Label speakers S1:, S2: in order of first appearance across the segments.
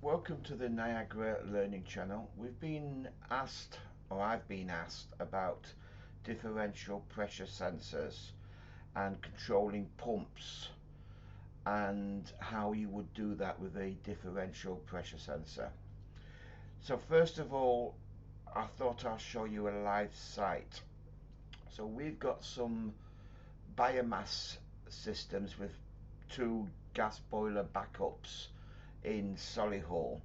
S1: Welcome to the Niagara Learning Channel. We've been asked, or I've been asked, about differential pressure sensors and controlling pumps and how you would do that with a differential pressure sensor. So first of all, I thought I'll show you a live site. So we've got some biomass systems with two gas boiler backups in Solihull,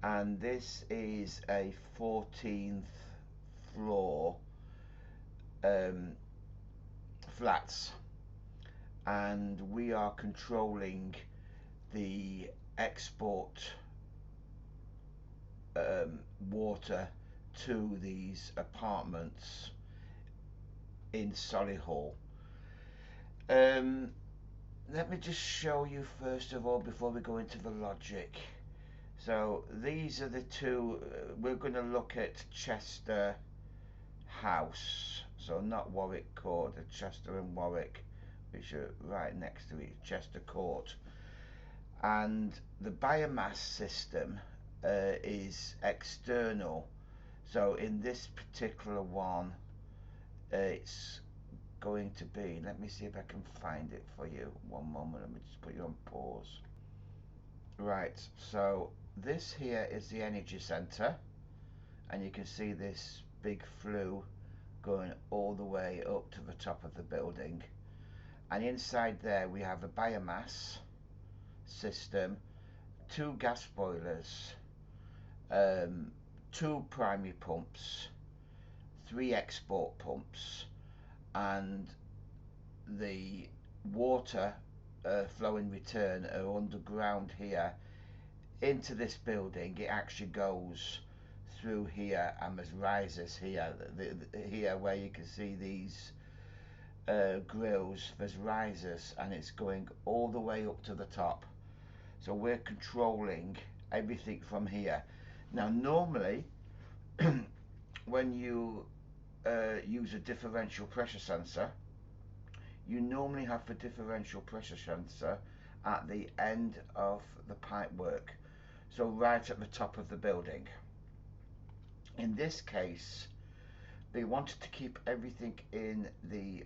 S1: and this is a 14th floor um, flats, and we are controlling the export water to these apartments in Solihull. Um, Let me just show you first of all before we go into the logic. So these are the two. We're going to look at Chester House, so not Warwick Court, Chester and Warwick, which are right next to each Chester Court. And the biomass system is external. So in this particular one, it's going to be, let me see if I can find it for you. One moment, let me just put you on pause. Right, so this here is the energy center, and you can see this big flue going all the way up to the top of the building, and inside there we have a biomass system, two gas boilers, two primary pumps, three export pumps, and the water flow and return are underground here into this building. It actually goes through here and there's risers here. Here where you can see these grills, there's risers, and it's going all the way up to the top. So we're controlling everything from here. Now normally when you use a differential pressure sensor, you normally have the differential pressure sensor at the end of the pipe work, so right at the top of the building. In this case, they wanted to keep everything in the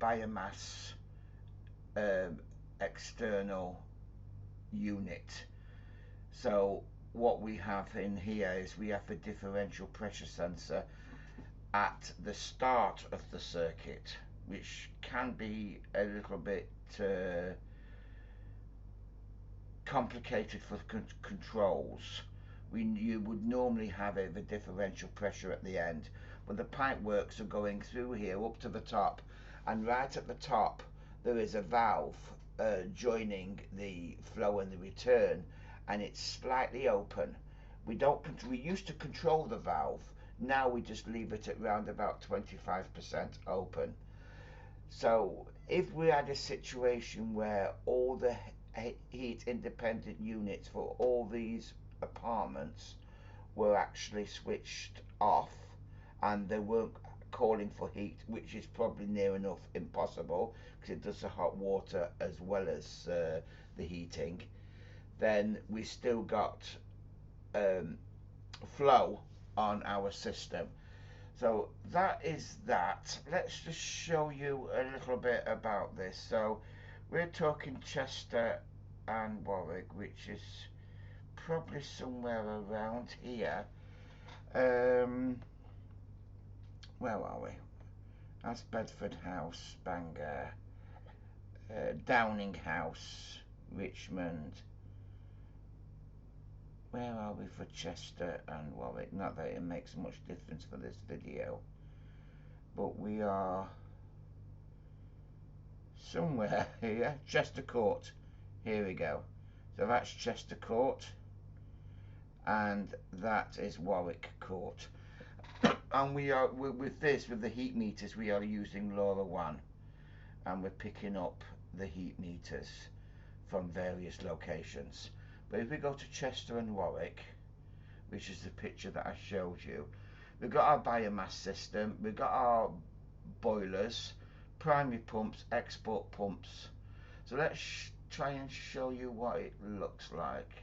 S1: biomass external unit. So what we have in here is we have the differential pressure sensor at the start of the circuit, which can be a little bit complicated for controls. You would normally have the differential pressure at the end, but the pipe works are going through here up to the top, and right at the top there is a valve joining the flow and the return, and it's slightly open. We used to control the valve, now we just leave it at round about 25% open. So if we had a situation where all the heat independent units for all these apartments were actually switched off and they weren't calling for heat, which is probably near enough impossible because it does the hot water as well as the heating, then we still got flow on our system. So that is that. Let's just show you a little bit about this. So we're talking Chester and Warwick, which is probably somewhere around here. Where are we? That's Bedford House, Bangor, Downing House, Richmond. Where are we for Chester and Warwick? Not that it makes much difference for this video, but we are somewhere here. Chester Court. Here we go. So that's Chester Court, and that is Warwick Court. And we are with the heat meters, we are using LoRa 1, and we're picking up the heat meters from various locations. But if we go to Chester and Warwick, which is the picture that I showed you, we've got our biomass system, we've got our boilers, primary pumps, export pumps. So let's try and show you what it looks like.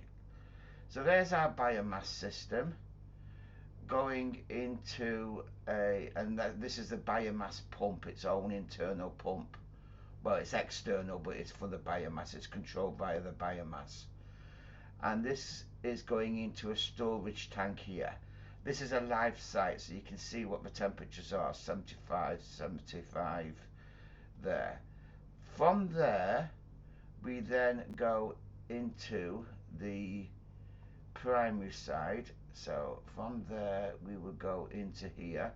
S1: So there's our biomass system going into this is the biomass pump, its own internal pump. Well, it's external, but it's for the biomass. It's controlled via the biomass. And this is going into a storage tank here. This is a live site, so you can see what the temperatures are, 75, 75 there. From there, we then go into the primary side. So from there, we will go into here.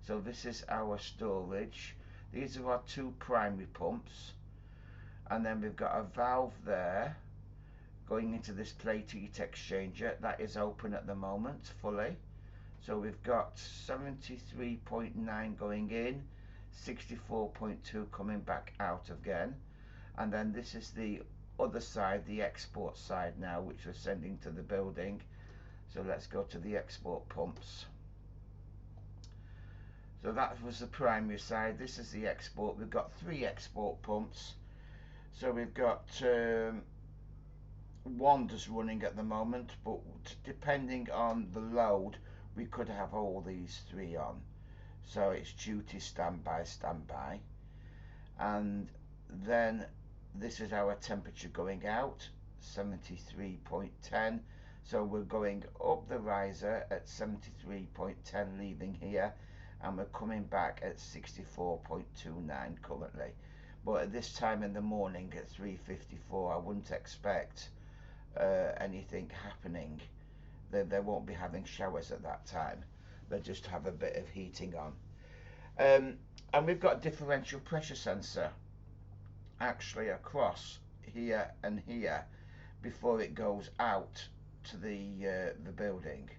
S1: So this is our storage. These are our two primary pumps. And then we've got a valve there going into this plate heat exchanger. That is open at the moment fully. So we've got 73.9 going in, 64.2 coming back out again. And then this is the other side, the export side now, which we're sending to the building. So let's go to the export pumps. So that was the primary side. This is the export. We've got 3 export pumps. So we've got one just running at the moment, but depending on the load, we could have all these 3 on. So it's duty, standby, standby. And then this is our temperature going out, 73.10. So we're going up the riser at 73.10, leaving here, and we're coming back at 64.29 currently. But at this time in the morning at 3:54, I wouldn't expect anything happening. They won't be having showers at that time. They'll just have a bit of heating on. And we've got a differential pressure sensor actually across here and here before it goes out to the building.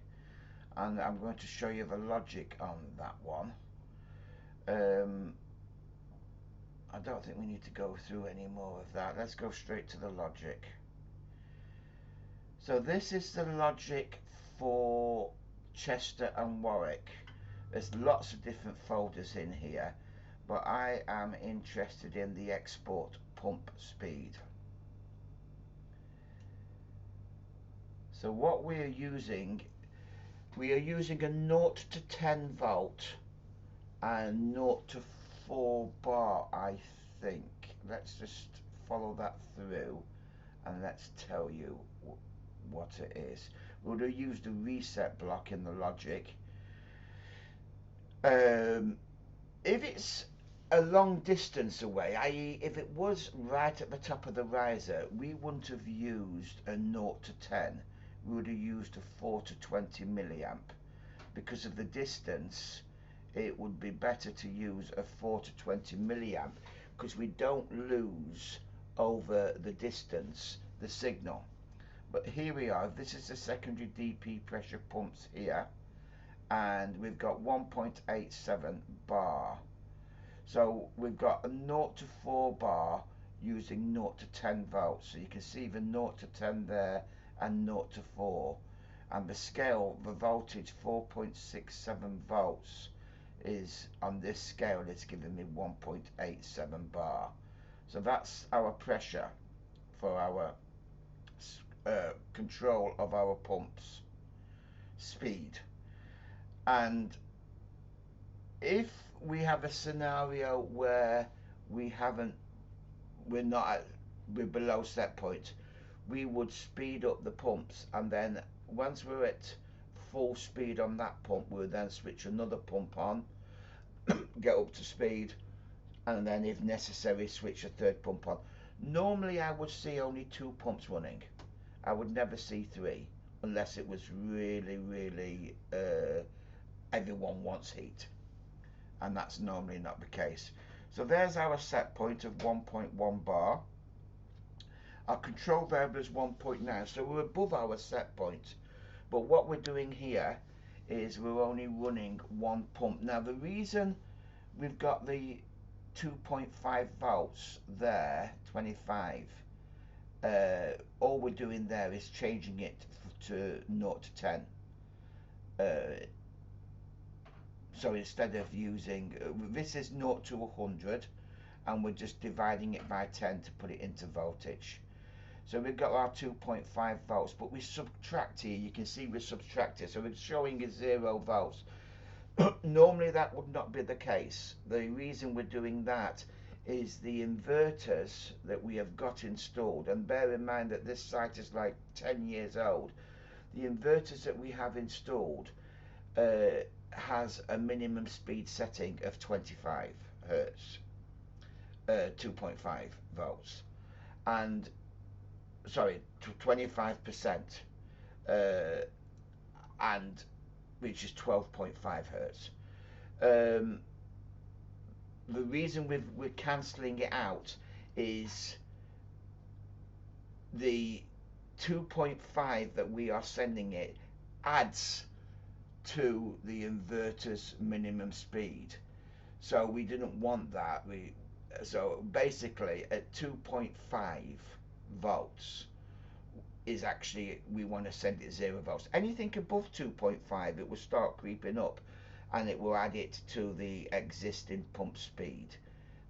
S1: And I'm going to show you the logic on that one. I don't think we need to go through any more of that. Let's go straight to the logic. So this is the logic for Chester and Warwick. There's lots of different folders in here, but I am interested in the export pump speed. So what we are using a 0 to 10 volt and 0 to 4 bar, I think. Let's just follow that through and let's tell you what it is. We're going to use the reset block in the logic. If it's a long distance away, i.e. if it was right at the top of the riser, we wouldn't have used a 0 to 10. We would have used a 4 to 20 milliamp. Because of the distance, it would be better to use a 4 to 20 milliamp because we don't lose over the distance the signal. But here we are. This is the secondary DP pressure pumps here, and we've got 1.87 bar. So we've got a 0 to 4 bar using 0 to 10 volts. So you can see the 0 to 10 there and 0 to 4. And the scale, the voltage 4.67 volts is on this scale. It's giving me 1.87 bar. So that's our pressure for our control of our pumps speed. And if we have a scenario where we're below set point, we would speed up the pumps, and then once we're at full speed on that pump, we'll then switch another pump on, get up to speed, and then if necessary switch a third pump on. Normally I would see only 2 pumps running. I would never see 3 unless it was really everyone wants heat, and that's normally not the case. So there's our set point of 1.1 bar. Our control variable is 1.9, so we're above our set point. But what we're doing here is we're only running 1 pump. Now the reason we've got the 2.5 volts there, 25, all we're doing there is changing it to 0 to 10. So instead of using, this is 0 to 100, and we're just dividing it by 10 to put it into voltage. So we've got our 2.5 volts, but we subtract here. You can see we subtracted, so it's showing is 0 volts. Normally that would not be the case. The reason we're doing that is the inverters that we have got installed, and bear in mind that this site is like 10 years old. The inverters that we have installed has a minimum speed setting of 25 hertz, 2.5 volts, and sorry, 25%, and which is 12.5 hertz. The reason we're cancelling it out is the 2.5 that we are sending it adds to the inverter's minimum speed, so we didn't want that. So basically at 2.5 volts is actually, we want to send it 0 volts. Anything above 2.5 it will start creeping up, and it will add it to the existing pump speed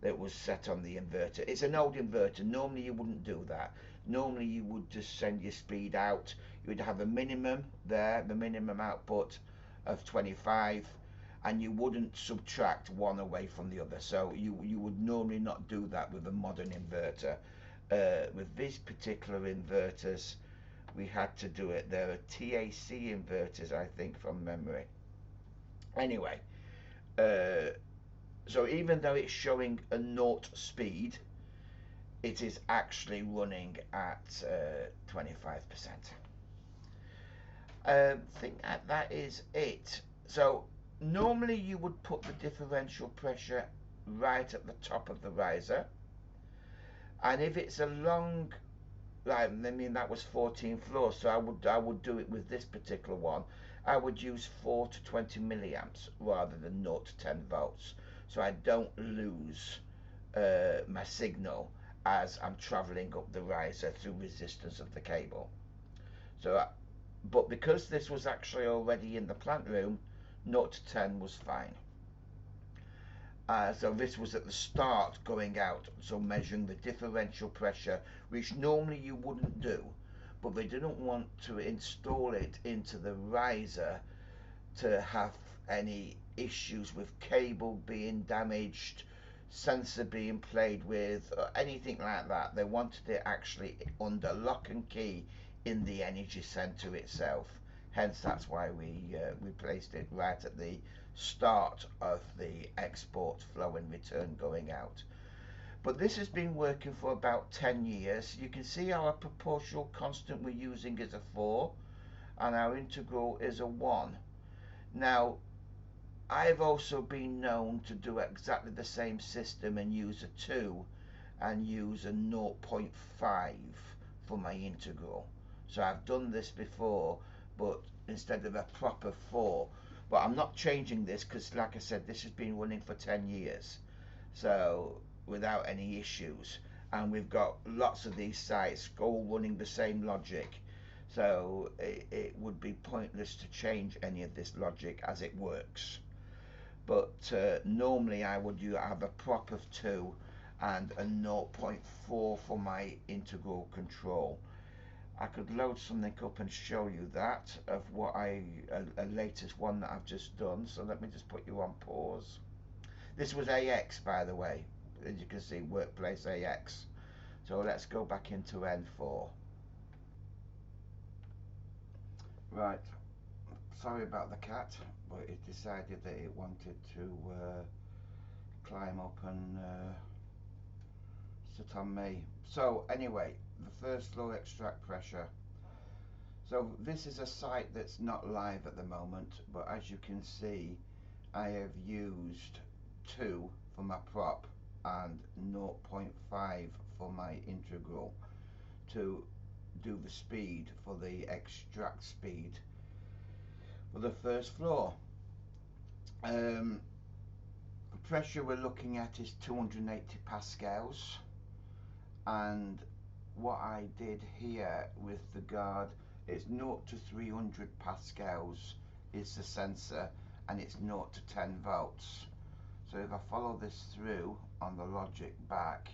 S1: that was set on the inverter. It's an old inverter. Normally you wouldn't do that. Normally you would just send your speed out. You would have a minimum there, the minimum output of 25, and you wouldn't subtract one away from the other. So you would normally not do that with a modern inverter. With these particular inverters, we had to do it. There are TAC inverters, I think, from memory. Anyway, so even though it's showing a 0 speed, it is actually running at 25%. I think that is it. So normally you would put the differential pressure right at the top of the riser, and if it's a long, right, I mean that was 14 floors, so I would do it with this particular one. I would use 4 to 20 milliamps rather than 0 to 10 volts, so I don't lose my signal as I'm traveling up the riser through resistance of the cable. So, but because this was actually already in the plant room, 0 to 10 was fine. So this was at the start going out, so measuring the differential pressure, which normally you wouldn't do, but they didn't want to install it into the riser to have any issues with cable being damaged, sensor being played with, or anything like that. They wanted it actually under lock and key in the energy center itself. Hence that's why we placed it right at the start of the export flow and return going out. But this has been working for about 10 years. You can see our proportional constant we're using is a 4 and our integral is a 1. Now I've also been known to do exactly the same system and use a 2 and use a 0.5 for my integral. So I've done this before, but instead of a proper 4. But I'm not changing this because, like I said, this has been running for 10 years. So without any issues. And we've got lots of these sites all running the same logic. So it would be pointless to change any of this logic as it works. But normally I would have a prop of 2 and a 0.4 for my integral control. I could load something up and show you that of what a latest one that I've just done. So let me just put you on pause. This was AX, by the way, as you can see, workplace AX. So let's go back into N4. Right, sorry about the cat, but it decided that it wanted to climb up and sit on me. So anyway, the first floor extract pressure. So this is a site that's not live at the moment, but as you can see, I have used 2 for my prop and 0.5 for my integral to do the speed for the extract speed for the first floor. The pressure we're looking at is 280 pascals, and what I did here with the guard is 0 to 300 pascals is the sensor, and it's 0 to 10 volts. So if I follow this through on the logic back,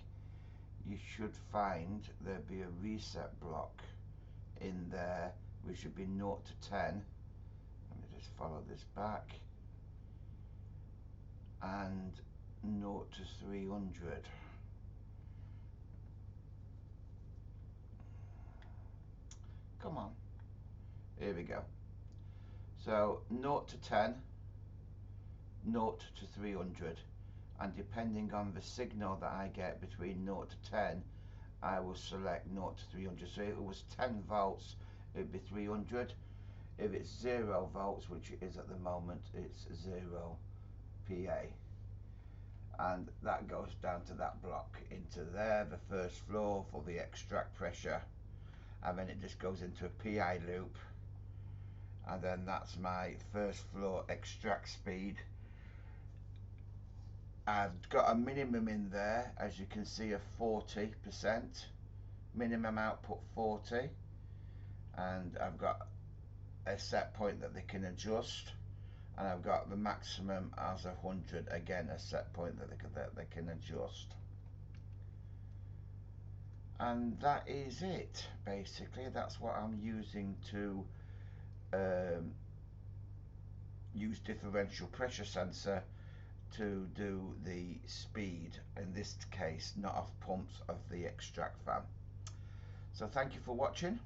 S1: you should find there'll be a reset block in there, which should be 0 to 10. Let me just follow this back, and 0 to 300. Come on, here we go. So 0 to 10, 0 to 300, and depending on the signal that I get between 0 to 10, I will select 0 to 300. So if it was 10 volts, it'd be 300. If it's 0 volts, which it is at the moment, it's 0 PA. And that goes down to that block into there, the first floor for the extract pressure, and then it just goes into a PI loop, and then that's my first floor extract speed. I've got a minimum in there, as you can see, of 40%, minimum output 40, and I've got a set point that they can adjust, and I've got the maximum as 100, again a set point that they can adjust. And that is it, basically. That's what I'm using to use differential pressure sensor to do the speed, in this case not off pumps, of the extract fan. So thank you for watching.